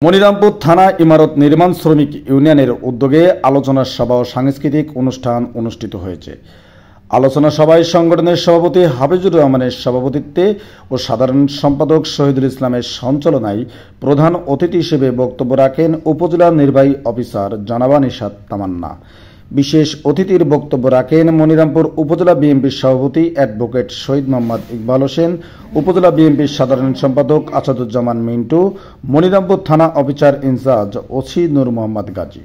মনিরামপুর থানা ইমারত নির্মাণ শ্রমিক ইউনিয়নের উদ্যোগে আলোচনা সভা ও সাংস্কৃতিক অনুষ্ঠান অনুষ্ঠিত হয়েছে। আলোচনা সভায় সংগঠনের সভাপতি হাফিজুর রহমানের সভাপতিত্বে ও সাধারণ সম্পাদক শহীদুল ইসলামের সঞ্চালনায় প্রধান অতিথি হিসেবে বক্তব্য রাখেন উপজেলা নির্বাহী অফিসার জনাবা নিশাত তামান্না। বিশেষ অতিথির বক্তব্য রাখেন মনিরামপুর উপজেলা বিএনপির সভাপতি অ্যাডভোকেট শহীদ মোহাম্মদ ইকবাল হোসেন, উপজেলা বিএনপির সাধারণ সম্পাদক আসাদুজ্জামান মিন্টু, মনিরামপুর থানা অফিসার ইনচার্জ ওসি নূর মোহাম্মদ গাজী।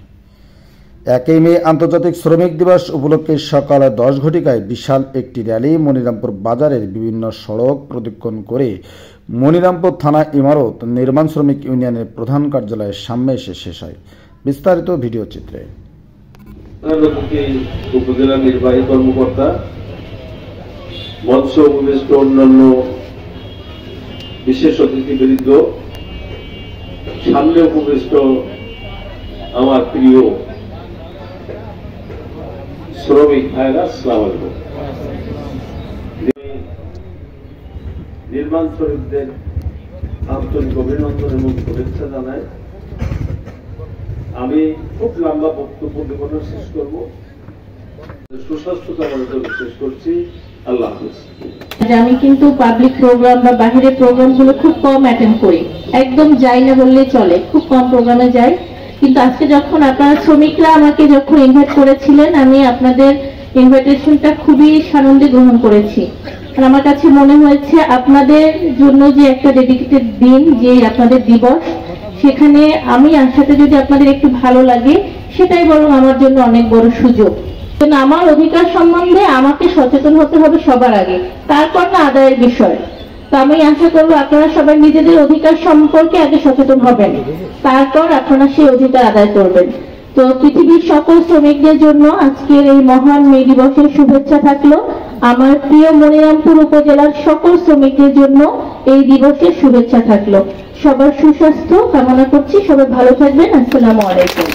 1 মে আন্তর্জাতিক শ্রমিক দিবস উপলক্ষে সকাল 10 ঘটিকায় বিশাল একটি র্যালি মনিরামপুর বাজারের বিভিন্ন সড়ক প্রদক্ষিণ করে মনিরামপুর থানা ইমারত নির্মাণ শ্রমিক ইউনিয়নের প্রধান কার্যালয়ের সামনে এসে শেষ হয়। বিস্তারিত ভিডিও চিত্রে। উপজেলা নির্বাহী কর্মকর্তা, মৎস্য উপদেষ্টা, অন্যান্য বিশেষ অতিথিবৃন্দ, সামনে উপদেষ্ট আমার প্রিয় শ্রমিক ভাইরা, আসসালামু আলাইকুম। নির্মাণ শ্রমিকদের আন্তরিক অভিনন্দন এবং শুভেচ্ছা জানাই। আমি খুব লম্বা বক্তব্য দেব না, শেষ করব। সুস্বাস্থ্য কামনা করে শেষ করছি। আল্লাহ হাফেজ। আমি কিন্তু পাবলিক প্রোগ্রাম বা বাহিরের প্রোগ্রামগুলো খুব কম অ্যাটেন্ড করি, একদম যাই না বললেই চলে, খুব কম প্রোগ্রামে যাই। কিন্তু আজকে যখন আপনারা শ্রমিকরা আমাকে যখন ইনভাইট করেছিলেন, আমি আপনাদের ইনভাইটেশনটা খুবই সানন্দে গ্রহণ করেছি। আর আমার কাছে মনে হয়েছে আপনাদের জন্য যে একটা ডেডিকেটেড দিন, যে আপনাদের দিবস, সেখানে আমি আসাতে যদি আপনাদের একটু ভালো লাগে, সেটাই বরং আমার জন্য অনেক বড় সুযোগ। আমার অধিকার সম্বন্ধে আমাকে সচেতন হতে হবে সবার আগে, তারপর না আদায়ের বিষয়। তো আমি আশা করবো আপনারা সবাই নিজেদের অধিকার সম্পর্কে আগে সচেতন হবেন, তারপর আপনারা সেই অধিকার আদায় করবেন। তো পৃথিবীর সকল শ্রমিকদের জন্য আজকের এই মহান মে দিবসের শুভেচ্ছা থাকলো। আমার প্রিয় মনিরামপুর উপজেলার সকল শ্রমিকদের জন্য এই দিবসের শুভেচ্ছা থাকলো। সবার সুস্বাস্থ্য কামনা করছি, সবাই ভালো থাকবেন। আসসালামু আলাইকুম।